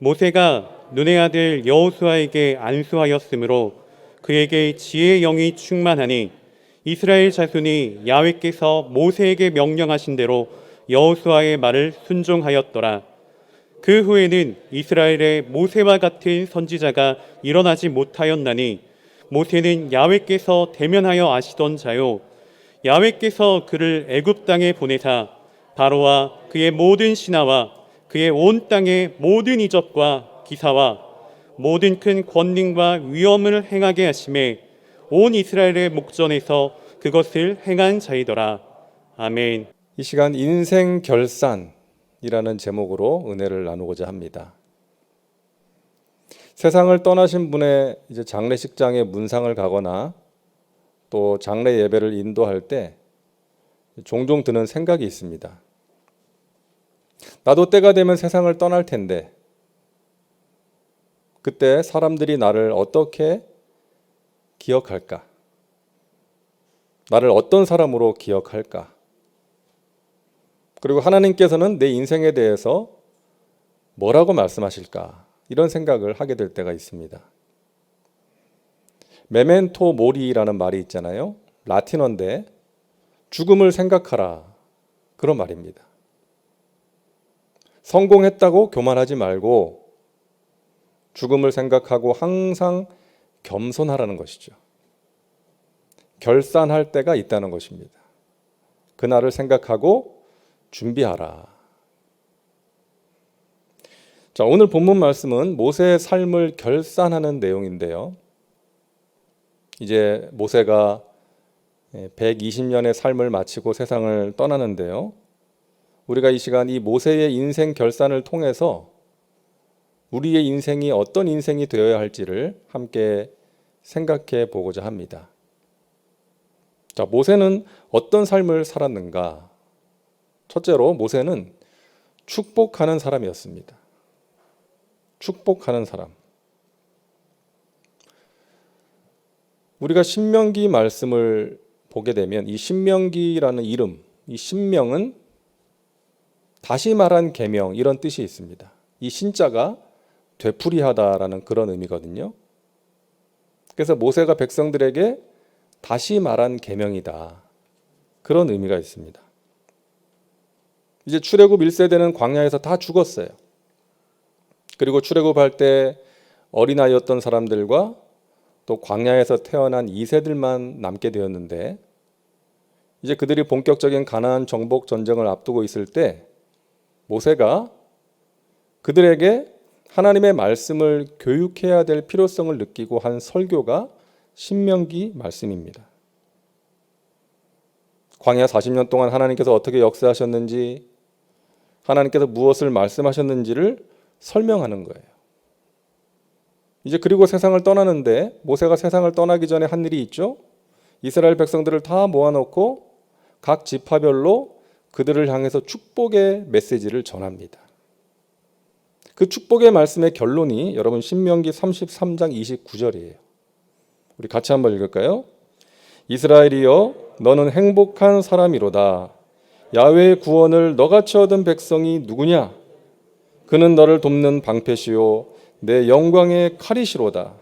모세가 눈의 아들 여호수아에게 안수하였으므로 그에게 지혜의 영이 충만하니 이스라엘 자손이 야훼께서 모세에게 명령하신 대로 여호수아의 말을 순종하였더라. 그 후에는 이스라엘에 모세와 같은 선지자가 일어나지 못하였나니 모세는 야훼께서 대면하여 아시던 자요 야훼께서 그를 애굽 땅에 보내사 바로와 그의 모든 신하와 그의 온 땅의 모든 이적과 기사와 모든 큰 권능과 위엄을 행하게 하심에 온 이스라엘의 목전에서 그것을 행한 자이더라. 아멘. 이 시간 인생 결산이라는 제목으로 은혜를 나누고자 합니다. 세상을 떠나신 분의 이제 장례식장에 문상을 가거나 또 장례 예배를 인도할 때 종종 드는 생각이 있습니다. 나도 때가 되면 세상을 떠날 텐데 그때 사람들이 나를 어떻게 기억할까? 나를 어떤 사람으로 기억할까? 그리고 하나님께서는 내 인생에 대해서 뭐라고 말씀하실까? 이런 생각을 하게 될 때가 있습니다. 메멘토 모리라는 말이 있잖아요. 라틴어인데 죽음을 생각하라 그런 말입니다. 성공했다고 교만하지 말고 죽음을 생각하고 항상 겸손하라는 것이죠. 결산할 때가 있다는 것입니다. 그날을 생각하고 준비하라. 자, 오늘 본문 말씀은 모세의 삶을 결산하는 내용인데요. 이제 모세가 120년의 삶을 마치고 세상을 떠나는데요. 우리가 이 시간 이 모세의 인생 결산을 통해서 우리의 인생이 어떤 인생이 되어야 할지를 함께 생각해 보고자 합니다. 자, 모세는 어떤 삶을 살았는가? 첫째로 모세는 축복하는 사람이었습니다. 축복하는 사람. 우리가 신명기 말씀을 보게 되면 이 신명기라는 이름, 이 신명은 다시 말한 계명 이런 뜻이 있습니다. 이 신자가 되풀이하다라는 그런 의미거든요. 그래서 모세가 백성들에게 다시 말한 계명이다. 그런 의미가 있습니다. 이제 출애굽 1세대는 광야에서 다 죽었어요. 그리고 출애굽할 때 어린아이였던 사람들과 또 광야에서 태어난 2세들만 남게 되었는데 이제 그들이 본격적인 가나안 정복 전쟁을 앞두고 있을 때 모세가 그들에게 하나님의 말씀을 교육해야 될 필요성을 느끼고 한 설교가 신명기 말씀입니다. 광야 40년 동안 하나님께서 어떻게 역사하셨는지, 하나님께서 무엇을 말씀하셨는지를 설명하는 거예요. 이제 그리고 세상을 떠나는데 모세가 세상을 떠나기 전에 한 일이 있죠. 이스라엘 백성들을 다 모아놓고 각 지파별로 그들을 향해서 축복의 메시지를 전합니다. 그 축복의 말씀의 결론이 여러분 신명기 33장 29절이에요. 우리 같이 한번 읽을까요? 이스라엘이여 너는 행복한 사람이로다. 야훼의 구원을 너같이 얻은 백성이 누구냐? 그는 너를 돕는 방패시요 내 영광의 칼이시로다.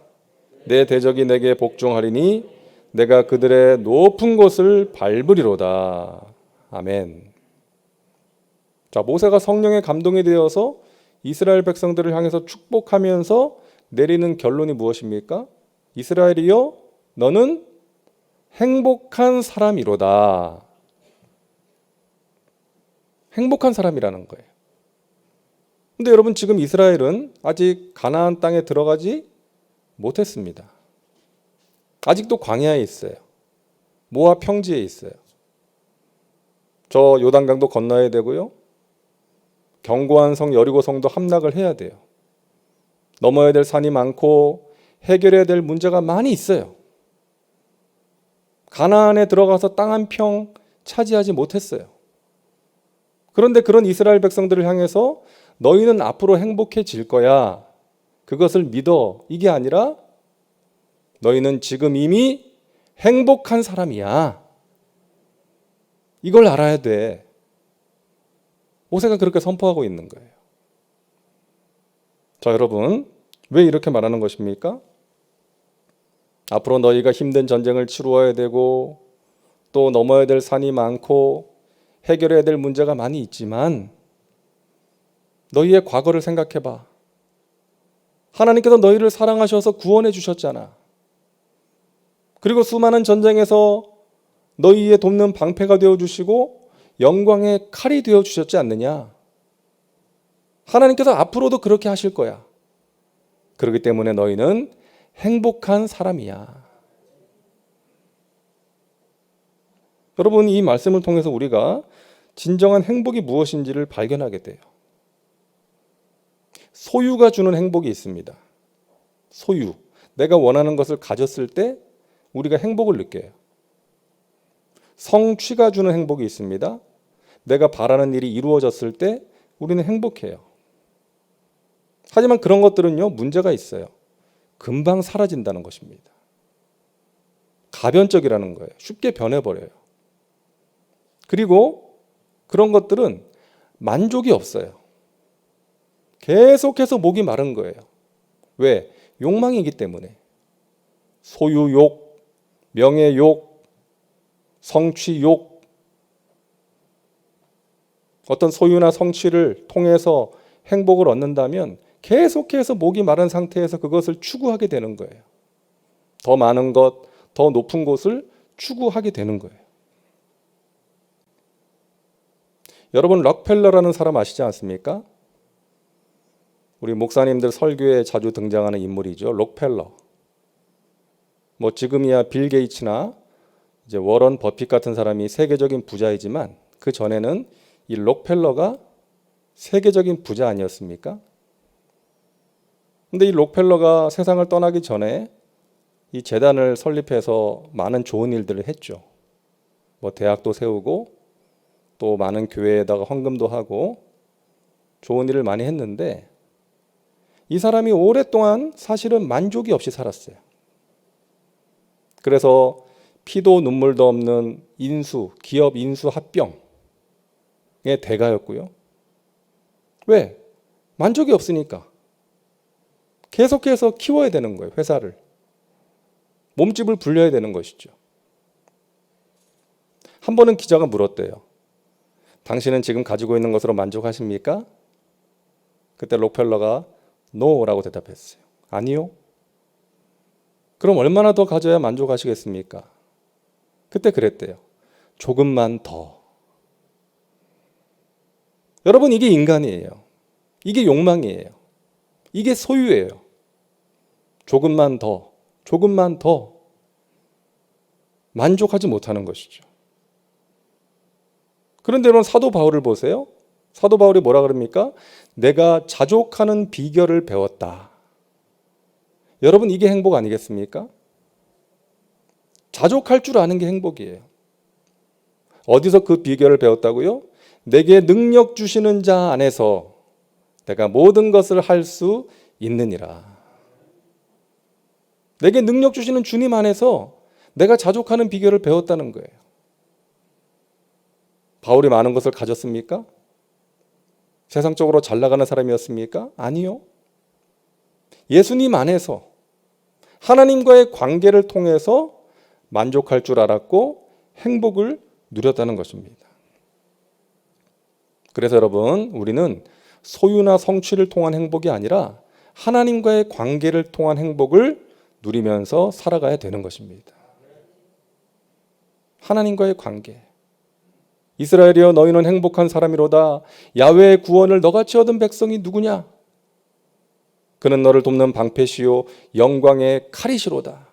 내 대적이 내게 복종하리니 내가 그들의 높은 곳을 밟으리로다. 아멘. 자, 모세가 성령의 감동이 되어서 이스라엘 백성들을 향해서 축복하면서 내리는 결론이 무엇입니까? 이스라엘이여 너는 행복한 사람이로다. 행복한 사람이라는 거예요. 근데 여러분 지금 이스라엘은 아직 가나안 땅에 들어가지 못했습니다. 아직도 광야에 있어요. 모압 평지에 있어요. 저 요단강도 건너야 되고요. 견고한 성 여리고 성도 함락을 해야 돼요. 넘어야 될 산이 많고 해결해야 될 문제가 많이 있어요. 가나안에 들어가서 땅 한 평 차지하지 못했어요. 그런데 그런 이스라엘 백성들을 향해서 너희는 앞으로 행복해질 거야. 그것을 믿어. 이게 아니라 너희는 지금 이미 행복한 사람이야. 이걸 알아야 돼. 모세가 그렇게 선포하고 있는 거예요. 자, 여러분, 왜 이렇게 말하는 것입니까? 앞으로 너희가 힘든 전쟁을 치루어야 되고 또 넘어야 될 산이 많고 해결해야 될 문제가 많이 있지만 너희의 과거를 생각해봐. 하나님께서 너희를 사랑하셔서 구원해 주셨잖아. 그리고 수많은 전쟁에서 너희의 돕는 방패가 되어주시고 영광의 칼이 되어주셨지 않느냐. 하나님께서 앞으로도 그렇게 하실 거야. 그렇기 때문에 너희는 행복한 사람이야. 여러분, 이 말씀을 통해서 우리가 진정한 행복이 무엇인지를 발견하게 돼요. 소유가 주는 행복이 있습니다. 소유. 내가 원하는 것을 가졌을 때 우리가 행복을 느껴요. 성취가 주는 행복이 있습니다. 내가 바라는 일이 이루어졌을 때 우리는 행복해요. 하지만 그런 것들은요, 문제가 있어요. 금방 사라진다는 것입니다. 가변적이라는 거예요. 쉽게 변해버려요. 그리고 그런 것들은 만족이 없어요. 계속해서 목이 마른 거예요. 왜? 욕망이기 때문에. 소유욕, 명예욕, 성취욕. 어떤 소유나 성취를 통해서 행복을 얻는다면 계속해서 목이 마른 상태에서 그것을 추구하게 되는 거예요. 더 많은 것, 더 높은 곳을 추구하게 되는 거예요. 여러분, 록펠러라는 사람 아시지 않습니까? 우리 목사님들 설교에 자주 등장하는 인물이죠. 록펠러. 뭐 지금이야 빌 게이츠나 이제 워런 버핏 같은 사람이 세계적인 부자이지만 그 전에는 이 록펠러가 세계적인 부자 아니었습니까? 근데 이 록펠러가 세상을 떠나기 전에 이 재단을 설립해서 많은 좋은 일들을 했죠. 뭐 대학도 세우고 또 많은 교회에다가 헌금도 하고 좋은 일을 많이 했는데 이 사람이 오랫동안 사실은 만족이 없이 살았어요. 그래서 피도 눈물도 없는 인수, 기업 인수 합병의 대가였고요. 왜? 만족이 없으니까. 계속해서 키워야 되는 거예요, 회사를. 몸집을 불려야 되는 것이죠. 한 번은 기자가 물었대요. 당신은 지금 가지고 있는 것으로 만족하십니까? 그때 록펠러가 노라고 대답했어요. 아니요. 그럼 얼마나 더 가져야 만족하시겠습니까? 그때 그랬대요. 조금만 더. 여러분, 이게 인간이에요. 이게 욕망이에요. 이게 소유예요. 조금만 더, 조금만 더 만족하지 못하는 것이죠. 그런데 여러분, 사도 바울을 보세요. 사도 바울이 뭐라 그럽니까? 내가 자족하는 비결을 배웠다. 여러분, 이게 행복 아니겠습니까? 자족할 줄 아는 게 행복이에요. 어디서 그 비결을 배웠다고요? 내게 능력 주시는 자 안에서 내가 모든 것을 할 수 있느니라. 내게 능력 주시는 주님 안에서 내가 자족하는 비결을 배웠다는 거예요. 바울이 많은 것을 가졌습니까? 세상적으로 잘 나가는 사람이었습니까? 아니요. 예수님 안에서 하나님과의 관계를 통해서 만족할 줄 알았고 행복을 누렸다는 것입니다. 그래서 여러분, 우리는 소유나 성취를 통한 행복이 아니라 하나님과의 관계를 통한 행복을 누리면서 살아가야 되는 것입니다. 하나님과의 관계. 이스라엘이여 너희는 행복한 사람이로다. 야훼의 구원을 너같이 얻은 백성이 누구냐? 그는 너를 돕는 방패시요 영광의 칼이시로다.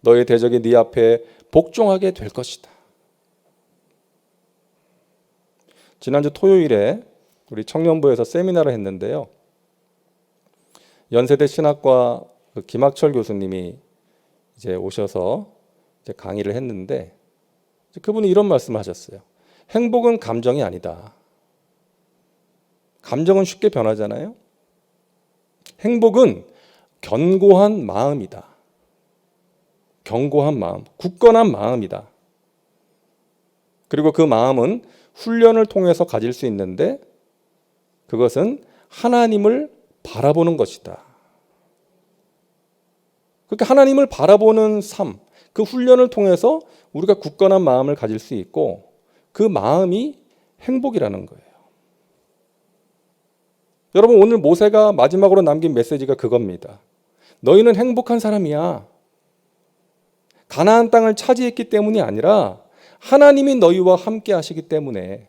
너의 대적이 네 앞에 복종하게 될 것이다. 지난주 토요일에 우리 청년부에서 세미나를 했는데요. 연세대 신학과 김학철 교수님이 이제 오셔서 이제 강의를 했는데 그분이 이런 말씀을 하셨어요. 행복은 감정이 아니다. 감정은 쉽게 변하잖아요. 행복은 견고한 마음이다. 견고한 마음, 굳건한 마음이다. 그리고 그 마음은 훈련을 통해서 가질 수 있는데 그것은 하나님을 바라보는 것이다. 그러니까 하나님을 바라보는 삶, 그 훈련을 통해서 우리가 굳건한 마음을 가질 수 있고 그 마음이 행복이라는 거예요. 여러분, 오늘 모세가 마지막으로 남긴 메시지가 그겁니다. 너희는 행복한 사람이야. 가나안 땅을 차지했기 때문이 아니라 하나님이 너희와 함께 하시기 때문에,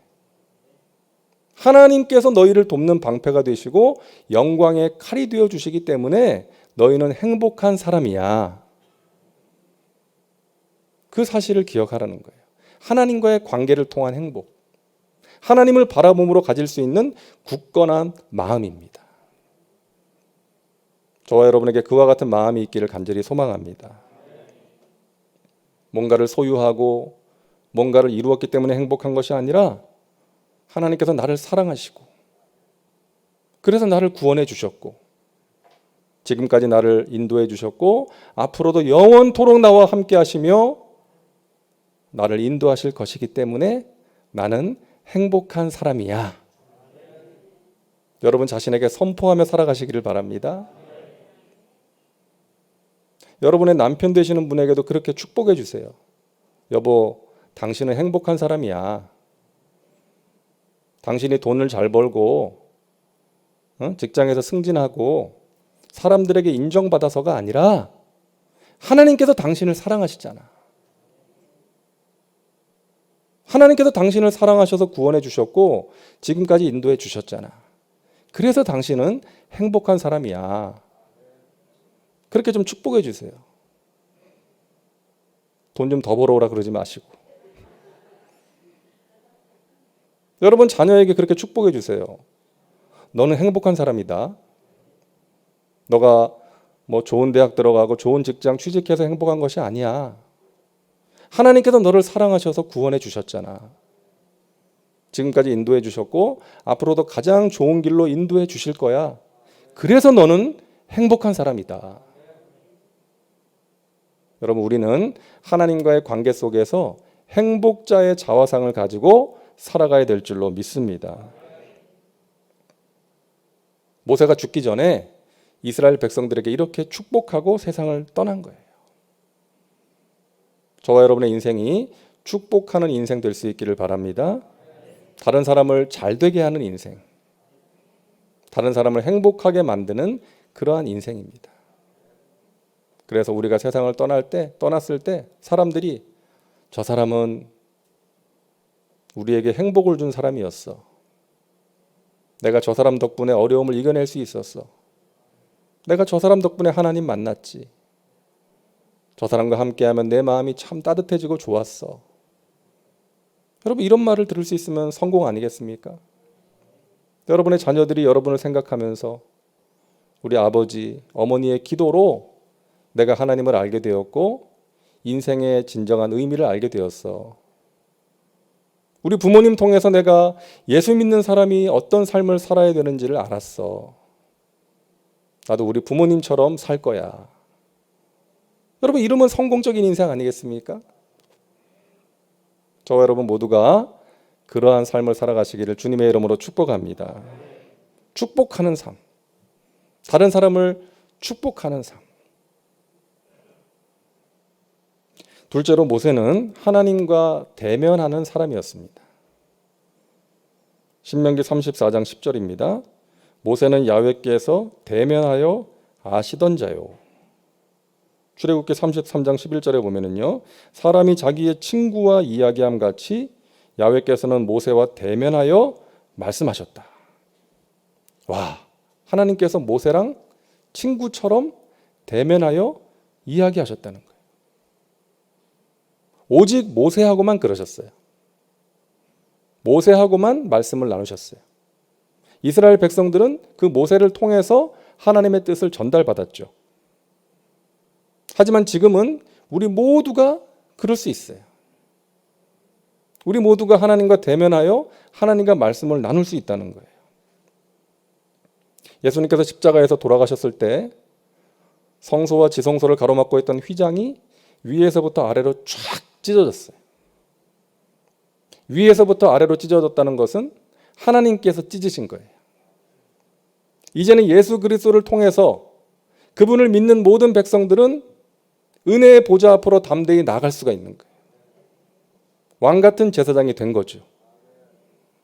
하나님께서 너희를 돕는 방패가 되시고 영광의 칼이 되어 주시기 때문에 너희는 행복한 사람이야. 그 사실을 기억하라는 거예요. 하나님과의 관계를 통한 행복, 하나님을 바라봄으로 가질 수 있는 굳건한 마음입니다. 저와 여러분에게 그와 같은 마음이 있기를 간절히 소망합니다. 뭔가를 소유하고 뭔가를 이루었기 때문에 행복한 것이 아니라 하나님께서 나를 사랑하시고 그래서 나를 구원해 주셨고 지금까지 나를 인도해 주셨고 앞으로도 영원토록 나와 함께 하시며 나를 인도하실 것이기 때문에 나는 행복한 사람이야. 여러분 자신에게 선포하며 살아가시기를 바랍니다. 여러분의 남편 되시는 분에게도 그렇게 축복해 주세요. 여보, 당신은 행복한 사람이야. 당신이 돈을 잘 벌고 직장에서 승진하고 사람들에게 인정받아서가 아니라 하나님께서 당신을 사랑하시잖아. 하나님께서 당신을 사랑하셔서 구원해 주셨고 지금까지 인도해 주셨잖아. 그래서 당신은 행복한 사람이야. 그렇게 좀 축복해 주세요. 돈 좀 더 벌어오라 그러지 마시고. 여러분 자녀에게 그렇게 축복해 주세요. 너는 행복한 사람이다. 너가 뭐 좋은 대학 들어가고 좋은 직장 취직해서 행복한 것이 아니야. 하나님께서 너를 사랑하셔서 구원해 주셨잖아. 지금까지 인도해 주셨고 앞으로도 가장 좋은 길로 인도해 주실 거야. 그래서 너는 행복한 사람이다. 여러분 우리는 하나님과의 관계 속에서 행복자의 자화상을 가지고 살아가야 될 줄로 믿습니다. 모세가 죽기 전에 이스라엘 백성들에게 이렇게 축복하고 세상을 떠난 거예요. 저와 여러분의 인생이 축복하는 인생 될 수 있기를 바랍니다. 다른 사람을 잘 되게 하는 인생, 다른 사람을 행복하게 만드는 그러한 인생입니다. 그래서 우리가 세상을 떠났을 때 사람들이 저 사람은 우리에게 행복을 준 사람이었어. 내가 저 사람 덕분에 어려움을 이겨낼 수 있었어. 내가 저 사람 덕분에 하나님 만났지. 저 사람과 함께하면 내 마음이 참 따뜻해지고 좋았어. 여러분 이런 말을 들을 수 있으면 성공 아니겠습니까? 여러분의 자녀들이 여러분을 생각하면서 우리 아버지, 어머니의 기도로 내가 하나님을 알게 되었고 인생의 진정한 의미를 알게 되었어. 우리 부모님 통해서 내가 예수 믿는 사람이 어떤 삶을 살아야 되는지를 알았어. 나도 우리 부모님처럼 살 거야. 여러분 이러면 성공적인 인생 아니겠습니까? 저와 여러분 모두가 그러한 삶을 살아가시기를 주님의 이름으로 축복합니다. 축복하는 삶, 다른 사람을 축복하는 삶. 둘째로 모세는 하나님과 대면하는 사람이었습니다. 신명기 34장 10절입니다. 모세는 야훼께서 대면하여 아시던 자요. 출애굽기 33장 11절에 보면은요, 사람이 자기의 친구와 이야기함 같이 야훼께서는 모세와 대면하여 말씀하셨다. 와, 하나님께서 모세랑 친구처럼 대면하여 이야기하셨다는 거예요. 오직 모세하고만 그러셨어요. 모세하고만 말씀을 나누셨어요. 이스라엘 백성들은 그 모세를 통해서 하나님의 뜻을 전달받았죠. 하지만 지금은 우리 모두가 그럴 수 있어요. 우리 모두가 하나님과 대면하여 하나님과 말씀을 나눌 수 있다는 거예요. 예수님께서 십자가에서 돌아가셨을 때 성소와 지성소를 가로막고 있던 휘장이 위에서부터 아래로 쫙 찢어졌어요. 위에서부터 아래로 찢어졌다는 것은 하나님께서 찢으신 거예요. 이제는 예수 그리스도를 통해서 그분을 믿는 모든 백성들은 은혜의 보좌 앞으로 담대히 나갈 수가 있는 거예요. 왕 같은 제사장이 된 거죠.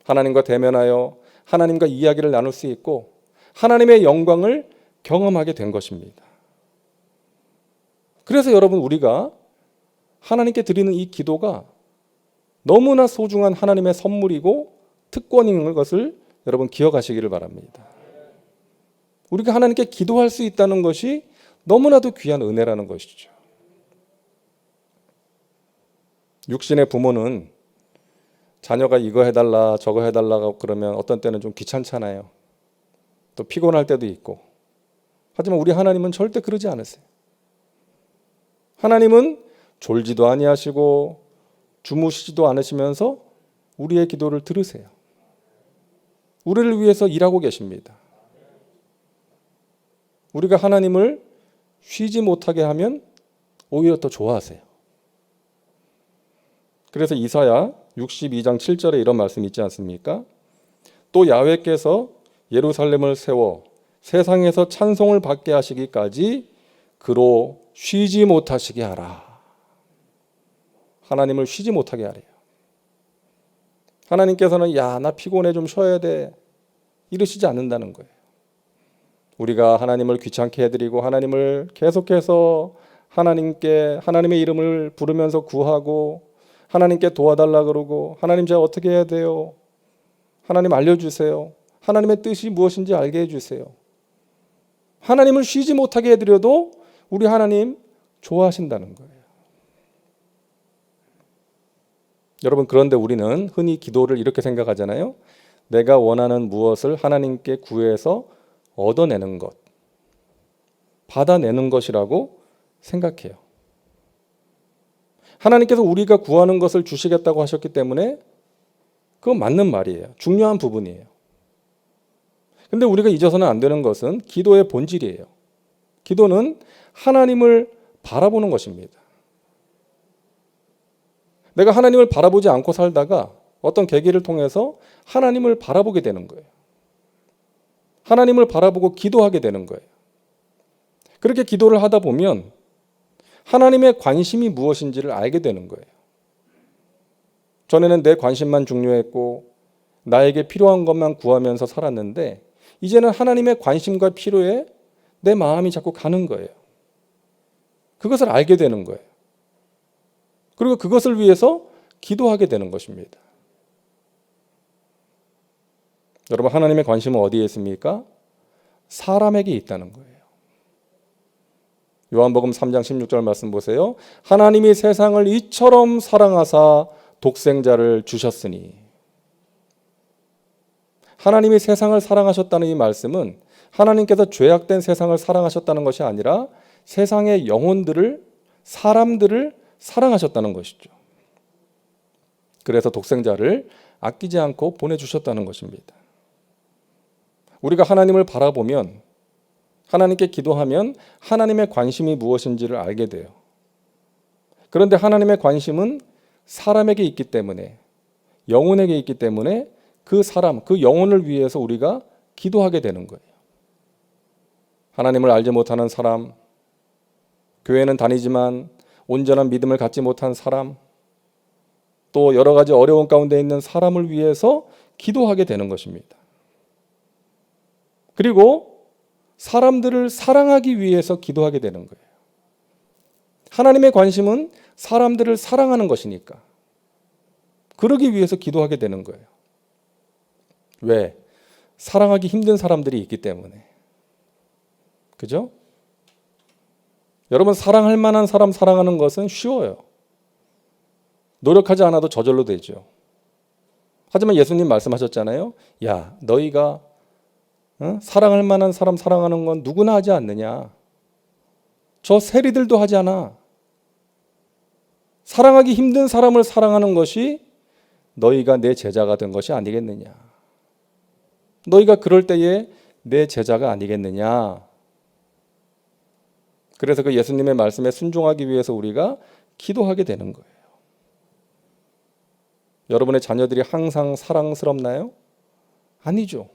하나님과 대면하여 하나님과 이야기를 나눌 수 있고 하나님의 영광을 경험하게 된 것입니다. 그래서 여러분, 우리가 하나님께 드리는 이 기도가 너무나 소중한 하나님의 선물이고 특권인 것을 여러분 기억하시기를 바랍니다. 우리가 하나님께 기도할 수 있다는 것이 너무나도 귀한 은혜라는 것이죠. 육신의 부모는 자녀가 이거 해달라 저거 해달라고 그러면 어떤 때는 좀 귀찮잖아요. 또 피곤할 때도 있고. 하지만 우리 하나님은 절대 그러지 않으세요. 하나님은 졸지도 아니하시고 주무시지도 않으시면서 우리의 기도를 들으세요. 우리를 위해서 일하고 계십니다. 우리가 하나님을 쉬지 못하게 하면 오히려 더 좋아하세요. 그래서 이사야 62장 7절에 이런 말씀이 있지 않습니까? 또 야훼께서 예루살렘을 세워 세상에서 찬송을 받게 하시기까지 그로 쉬지 못하시게 하라. 하나님을 쉬지 못하게 하래요. 하나님께서는 야, 나 피곤해 좀 쉬어야 돼 이러시지 않는다는 거예요. 우리가 하나님을 귀찮게 해드리고 하나님을 계속해서 하나님께 하나님의 이름을 부르면서 구하고 하나님께 도와달라 그러고 하나님 제가 어떻게 해야 돼요? 하나님 알려주세요. 하나님의 뜻이 무엇인지 알게 해주세요. 하나님을 쉬지 못하게 해드려도 우리 하나님 좋아하신다는 거예요. 여러분, 그런데 우리는 흔히 기도를 이렇게 생각하잖아요. 내가 원하는 무엇을 하나님께 구해서 얻어내는 것, 받아내는 것이라고 생각해요. 하나님께서 우리가 구하는 것을 주시겠다고 하셨기 때문에 그건 맞는 말이에요. 중요한 부분이에요. 근데 우리가 잊어서는 안 되는 것은 기도의 본질이에요. 기도는 하나님을 바라보는 것입니다. 내가 하나님을 바라보지 않고 살다가 어떤 계기를 통해서 하나님을 바라보게 되는 거예요. 하나님을 바라보고 기도하게 되는 거예요. 그렇게 기도를 하다 보면 하나님의 관심이 무엇인지를 알게 되는 거예요. 전에는 내 관심만 중요했고 나에게 필요한 것만 구하면서 살았는데 이제는 하나님의 관심과 필요에 내 마음이 자꾸 가는 거예요. 그것을 알게 되는 거예요. 그리고 그것을 위해서 기도하게 되는 것입니다. 여러분, 하나님의 관심은 어디에 있습니까? 사람에게 있다는 거예요. 요한복음 3장 16절 말씀 보세요. 하나님이 세상을 이처럼 사랑하사 독생자를 주셨으니. 하나님이 세상을 사랑하셨다는 이 말씀은 하나님께서 죄악된 세상을 사랑하셨다는 것이 아니라 세상의 영혼들을, 사람들을 사랑하셨다는 것이죠. 그래서 독생자를 아끼지 않고 보내주셨다는 것입니다. 우리가 하나님을 바라보면, 하나님께 기도하면 하나님의 관심이 무엇인지를 알게 돼요. 그런데 하나님의 관심은 사람에게 있기 때문에, 영혼에게 있기 때문에 그 사람, 그 영혼을 위해서 우리가 기도하게 되는 거예요. 하나님을 알지 못하는 사람, 교회는 다니지만 온전한 믿음을 갖지 못한 사람, 또 여러 가지 어려운 가운데 있는 사람을 위해서 기도하게 되는 것입니다. 그리고 사람들을 사랑하기 위해서 기도하게 되는 거예요. 하나님의 관심은 사람들을 사랑하는 것이니까 그러기 위해서 기도하게 되는 거예요. 왜? 사랑하기 힘든 사람들이 있기 때문에. 그죠? 여러분, 사랑할 만한 사람 사랑하는 것은 쉬워요. 노력하지 않아도 저절로 되죠. 하지만 예수님 말씀하셨잖아요. 야, 너희가 사랑할 만한 사람 사랑하는 건 누구나 하지 않느냐. 저 세리들도 하지 않아. 사랑하기 힘든 사람을 사랑하는 것이 너희가 내 제자가 된 것이 아니겠느냐. 너희가 그럴 때에 내 제자가 아니겠느냐. 그래서 그 예수님의 말씀에 순종하기 위해서 우리가 기도하게 되는 거예요. 여러분의 자녀들이 항상 사랑스럽나요? 아니죠.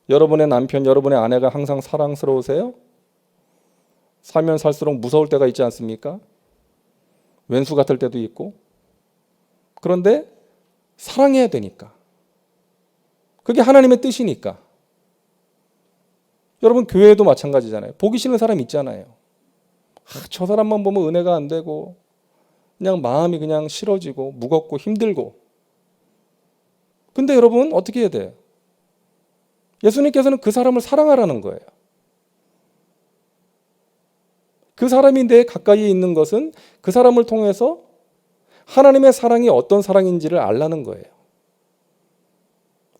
여러분의 남편, 여러분의 아내가 항상 사랑스러우세요? 살면 살수록 무서울 때가 있지 않습니까? 왼수 같을 때도 있고. 그런데 사랑해야 되니까. 그게 하나님의 뜻이니까. 여러분 교회도 마찬가지잖아요. 보기 싫은 사람 있잖아요. 저 사람만 보면 은혜가 안 되고 그냥 마음이 그냥 싫어지고 무겁고 힘들고. 근데 여러분 어떻게 해야 돼요? 예수님께서는 그 사람을 사랑하라는 거예요. 그 사람이 내 가까이에 있는 것은 그 사람을 통해서 하나님의 사랑이 어떤 사랑인지를 알라는 거예요.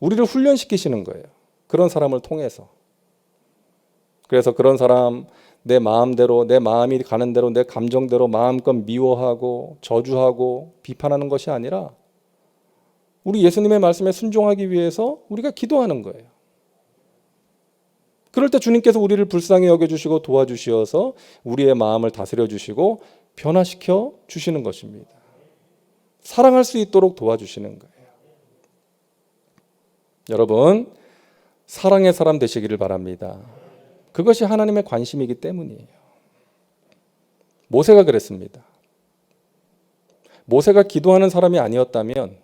우리를 훈련시키시는 거예요. 그런 사람을 통해서. 그래서 그런 사람 내 마음대로 내 마음이 가는 대로 내 감정대로 마음껏 미워하고 저주하고 비판하는 것이 아니라 우리 예수님의 말씀에 순종하기 위해서 우리가 기도하는 거예요. 그럴 때 주님께서 우리를 불쌍히 여겨주시고 도와주시어서 우리의 마음을 다스려 주시고 변화시켜 주시는 것입니다. 사랑할 수 있도록 도와주시는 거예요. 여러분, 사랑의 사람 되시기를 바랍니다. 그것이 하나님의 관심이기 때문이에요. 모세가 그랬습니다. 모세가 기도하는 사람이 아니었다면,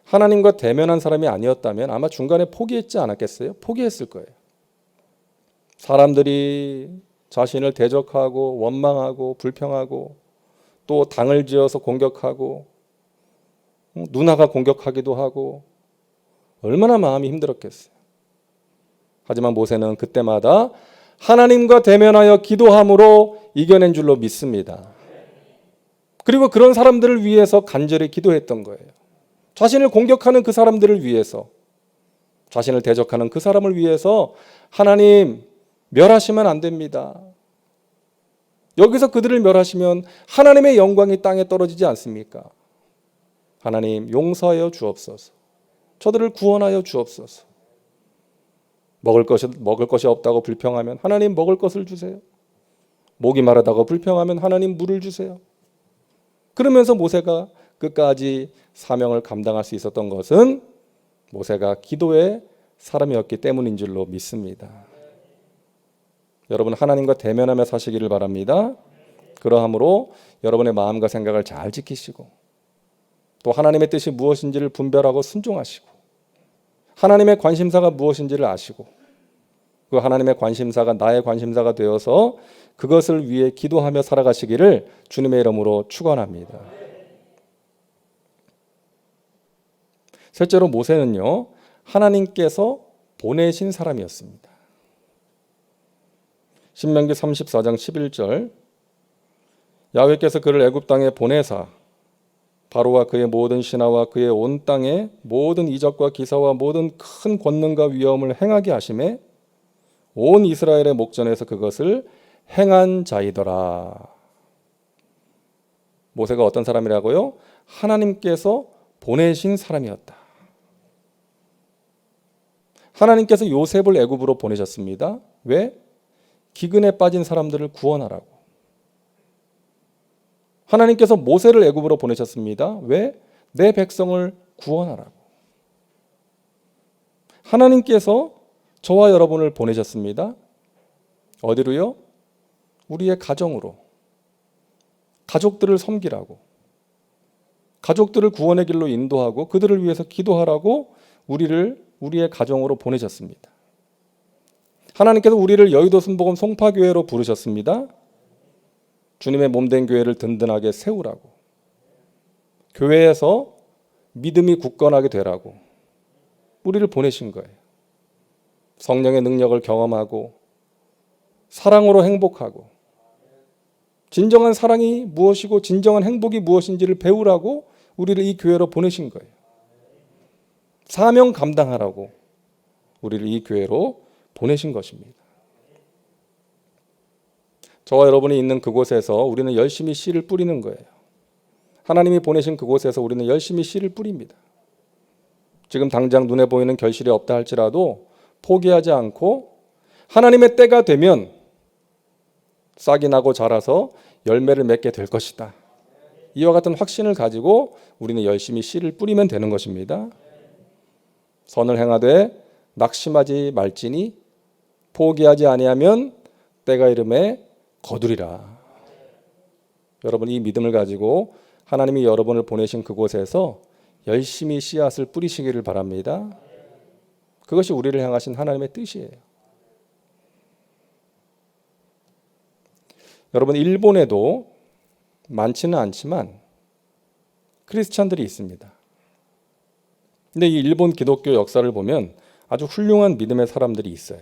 하나님과 대면한 사람이 아니었다면 아마 중간에 포기했지 않았겠어요? 포기했을 거예요. 사람들이 자신을 대적하고 원망하고 불평하고 또 당을 지어서 공격하고 누나가 공격하기도 하고 얼마나 마음이 힘들었겠어요. 하지만 모세는 그때마다 하나님과 대면하여 기도함으로 이겨낸 줄로 믿습니다. 그리고 그런 사람들을 위해서 간절히 기도했던 거예요. 자신을 공격하는 그 사람들을 위해서, 자신을 대적하는 그 사람을 위해서 하나님 멸하시면 안 됩니다. 여기서 그들을 멸하시면 하나님의 영광이 땅에 떨어지지 않습니까? 하나님 용서하여 주옵소서. 저들을 구원하여 주옵소서. 먹을 것이 없다고 불평하면 하나님 먹을 것을 주세요. 목이 마르다고 불평하면 하나님 물을 주세요. 그러면서 모세가 끝까지 사명을 감당할 수 있었던 것은 모세가 기도의 사람이었기 때문인 줄로 믿습니다. 여러분 하나님과 대면하며 사시기를 바랍니다. 그러함으로 여러분의 마음과 생각을 잘 지키시고 또 하나님의 뜻이 무엇인지를 분별하고 순종하시고 하나님의 관심사가 무엇인지를 아시고 그 하나님의 관심사가 나의 관심사가 되어서 그것을 위해 기도하며 살아가시기를 주님의 이름으로 축원합니다. 실제로 모세는요, 하나님께서 보내신 사람이었습니다. 신명기 34장 11절 야훼께서 그를 애굽 땅에 보내사 바로와 그의 모든 신하와 그의 온 땅에 모든 이적과 기사와 모든 큰 권능과 위엄을 행하게 하심에 온 이스라엘의 목전에서 그것을 행한 자이더라. 모세가 어떤 사람이라고요? 하나님께서 보내신 사람이었다. 하나님께서 요셉을 애굽으로 보내셨습니다. 왜? 기근에 빠진 사람들을 구원하라고. 하나님께서 모세를 애굽으로 보내셨습니다. 왜? 내 백성을 구원하라고. 하나님께서 저와 여러분을 보내셨습니다. 어디로요? 우리의 가정으로. 가족들을 섬기라고. 가족들을 구원의 길로 인도하고 그들을 위해서 기도하라고 우리의 가정으로 보내셨습니다. 하나님께서 우리를 여의도 순복음 송파교회로 부르셨습니다. 주님의 몸된 교회를 든든하게 세우라고. 교회에서 믿음이 굳건하게 되라고 우리를 보내신 거예요. 성령의 능력을 경험하고 사랑으로 행복하고 진정한 사랑이 무엇이고 진정한 행복이 무엇인지를 배우라고 우리를 이 교회로 보내신 거예요. 사명 감당하라고 우리를 이 교회로 보내신 것입니다. 저와 여러분이 있는 그곳에서 우리는 열심히 씨를 뿌리는 거예요. 하나님이 보내신 그곳에서 우리는 열심히 씨를 뿌립니다. 지금 당장 눈에 보이는 결실이 없다 할지라도 포기하지 않고 하나님의 때가 되면 싹이 나고 자라서 열매를 맺게 될 것이다. 이와 같은 확신을 가지고 우리는 열심히 씨를 뿌리면 되는 것입니다. 선을 행하되 낙심하지 말지니 포기하지 아니하면 때가 이름에 거두리라. 여러분, 이 믿음을 가지고 하나님이 여러분을 보내신 그곳에서 열심히 씨앗을 뿌리시기를 바랍니다. 그것이 우리를 향하신 하나님의 뜻이에요. 여러분, 일본에도 많지는 않지만 크리스찬들이 있습니다. 근데 이 일본 기독교 역사를 보면 아주 훌륭한 믿음의 사람들이 있어요.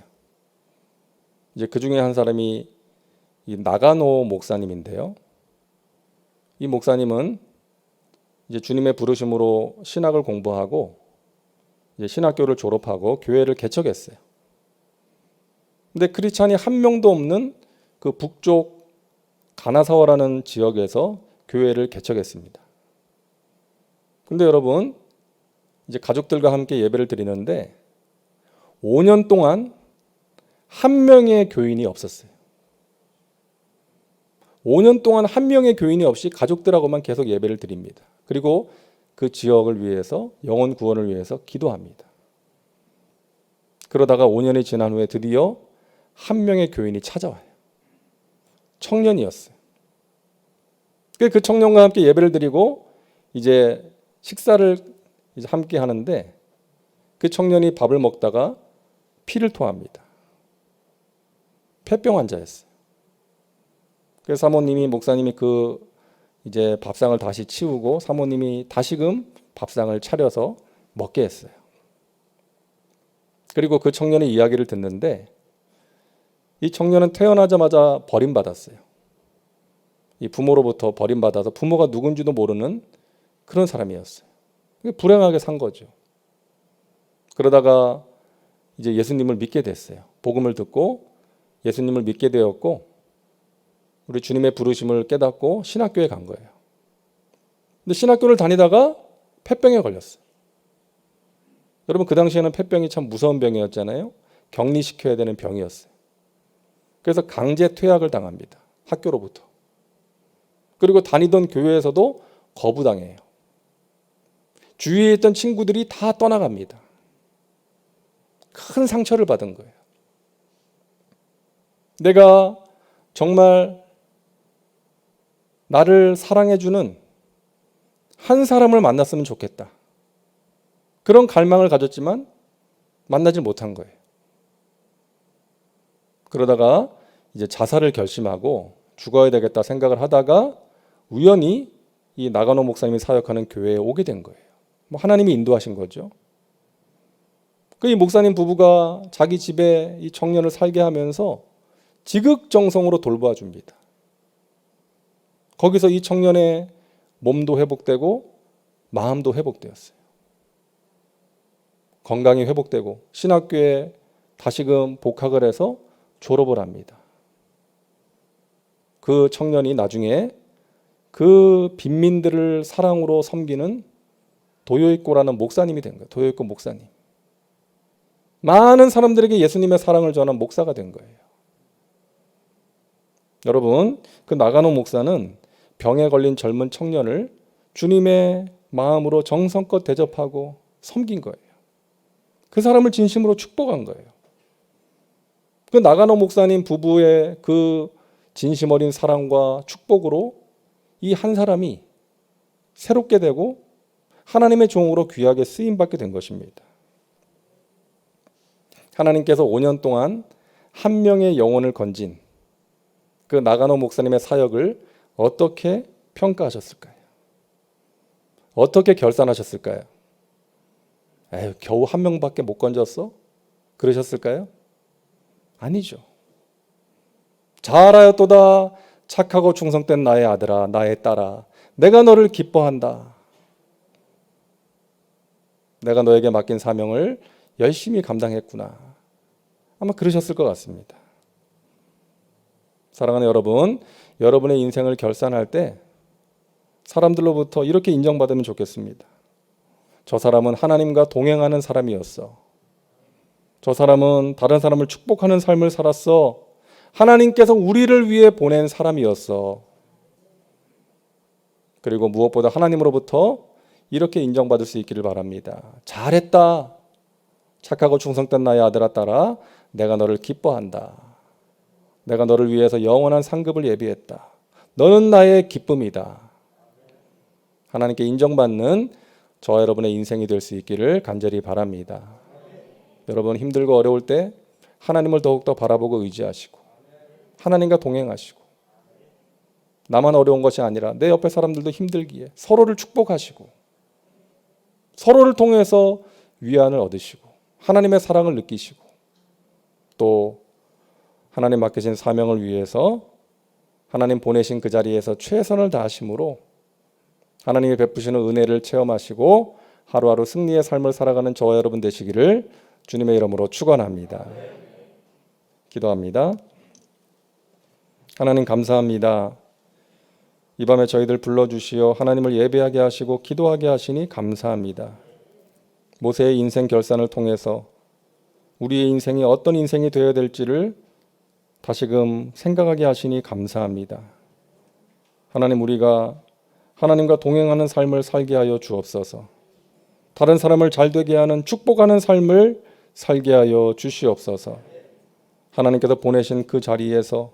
이제 그 중에 한 사람이 이 나가노 목사님인데요. 이 목사님은 이제 주님의 부르심으로 신학을 공부하고 이제 신학교를 졸업하고 교회를 개척했어요. 근데 크리스찬이 한 명도 없는 그 북쪽 가나사와라는 지역에서 교회를 개척했습니다. 근데 여러분, 이제 가족들과 함께 예배를 드리는데 5년 동안 한 명의 교인이 없었어요. 5년 동안 한 명의 교인이 없이 가족들하고만 계속 예배를 드립니다. 그리고 그 지역을 위해서, 영혼 구원을 위해서 기도합니다. 그러다가 5년이 지난 후에 드디어 한 명의 교인이 찾아와요. 청년이었어요. 그 청년과 함께 예배를 드리고 이제 식사를 이제 함께 하는데 그 청년이 밥을 먹다가 피를 토합니다. 폐병 환자였어요. 그래서 사모님이, 목사님이 그 이제 밥상을 다시 치우고 사모님이 다시금 밥상을 차려서 먹게 했어요. 그리고 그 청년의 이야기를 듣는데 이 청년은 태어나자마자 버림받았어요. 이 부모로부터 버림받아서 부모가 누군지도 모르는 그런 사람이었어요. 불행하게 산 거죠. 그러다가 이제 예수님을 믿게 됐어요. 복음을 듣고 예수님을 믿게 되었고 우리 주님의 부르심을 깨닫고 신학교에 간 거예요. 근데 신학교를 다니다가 폐병에 걸렸어요. 여러분, 그 당시에는 폐병이 참 무서운 병이었잖아요. 격리시켜야 되는 병이었어요. 그래서 강제 퇴학을 당합니다. 학교로부터. 그리고 다니던 교회에서도 거부당해요. 주위에 있던 친구들이 다 떠나갑니다. 큰 상처를 받은 거예요. 내가 정말 나를 사랑해주는 한 사람을 만났으면 좋겠다. 그런 갈망을 가졌지만 만나지 못한 거예요. 그러다가 이제 자살을 결심하고 죽어야 되겠다 생각을 하다가 우연히 이 나가노 목사님이 사역하는 교회에 오게 된 거예요. 하나님이 인도하신 거죠. 이 목사님 부부가 자기 집에 이 청년을 살게 하면서 지극정성으로 돌봐 줍니다. 거기서 이 청년의 몸도 회복되고 마음도 회복되었어요. 건강이 회복되고 신학교에 다시금 복학을 해서 졸업을 합니다. 그 청년이 나중에 그 빈민들을 사랑으로 섬기는 도요이코라는 목사님이 된 거예요. 도요이코 목사님. 많은 사람들에게 예수님의 사랑을 전한 목사가 된 거예요. 여러분, 그 나가노 목사는 병에 걸린 젊은 청년을 주님의 마음으로 정성껏 대접하고 섬긴 거예요. 그 사람을 진심으로 축복한 거예요. 그 나가노 목사님 부부의 그 진심 어린 사랑과 축복으로 이 한 사람이 새롭게 되고 하나님의 종으로 귀하게 쓰임받게 된 것입니다. 하나님께서 5년 동안 한 명의 영혼을 건진 그 나가노 목사님의 사역을 어떻게 평가하셨을까요? 어떻게 결산하셨을까요? 에휴, 겨우 한 명밖에 못 건졌어? 그러셨을까요? 아니죠. 잘하였도다 착하고 충성된 나의 아들아, 나의 딸아, 내가 너를 기뻐한다. 내가 너에게 맡긴 사명을 열심히 감당했구나. 아마 그러셨을 것 같습니다. 사랑하는 여러분, 여러분의 인생을 결산할 때 사람들로부터 이렇게 인정받으면 좋겠습니다. 저 사람은 하나님과 동행하는 사람이었어. 저 사람은 다른 사람을 축복하는 삶을 살았어. 하나님께서 우리를 위해 보낸 사람이었어. 그리고 무엇보다 하나님으로부터 이렇게 인정받을 수 있기를 바랍니다. 잘했다. 착하고 충성된 나의 아들아 딸아, 내가 너를 기뻐한다. 내가 너를 위해서 영원한 상급을 예비했다. 너는 나의 기쁨이다. 하나님께 인정받는 저와 여러분의 인생이 될 수 있기를 간절히 바랍니다. 여러분 힘들고 어려울 때 하나님을 더욱더 바라보고 의지하시고 하나님과 동행하시고 나만 어려운 것이 아니라 내 옆에 사람들도 힘들기에 서로를 축복하시고 서로를 통해서 위안을 얻으시고 하나님의 사랑을 느끼시고 또 하나님 맡기신 사명을 위해서 하나님 보내신 그 자리에서 최선을 다하심으로 하나님이 베푸시는 은혜를 체험하시고 하루하루 승리의 삶을 살아가는 저와 여러분 되시기를 주님의 이름으로 축원합니다. 기도합니다. 하나님 감사합니다. 이 밤에 저희들 불러주시어 하나님을 예배하게 하시고 기도하게 하시니 감사합니다. 모세의 인생 결산을 통해서 우리의 인생이 어떤 인생이 되어야 될지를 다시금 생각하게 하시니 감사합니다. 하나님 우리가 하나님과 동행하는 삶을 살게 하여 주옵소서. 다른 사람을 잘되게 하는 축복하는 삶을 살게 하여 주시옵소서. 하나님께서 보내신 그 자리에서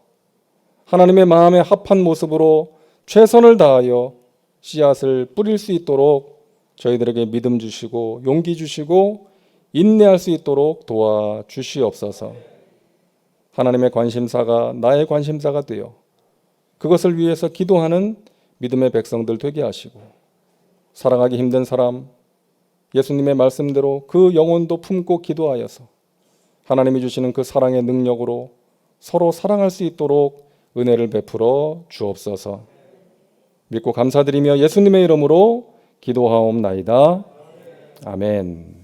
하나님의 마음에 합한 모습으로 최선을 다하여 씨앗을 뿌릴 수 있도록 저희들에게 믿음 주시고 용기 주시고 인내할 수 있도록 도와주시옵소서. 하나님의 관심사가 나의 관심사가 되어 그것을 위해서 기도하는 믿음의 백성들 되게 하시고 사랑하기 힘든 사람 예수님의 말씀대로 그 영혼도 품고 기도하여서 하나님이 주시는 그 사랑의 능력으로 서로 사랑할 수 있도록 은혜를 베풀어 주옵소서. 믿고 감사드리며 예수님의 이름으로 기도하옵나이다. 아멘.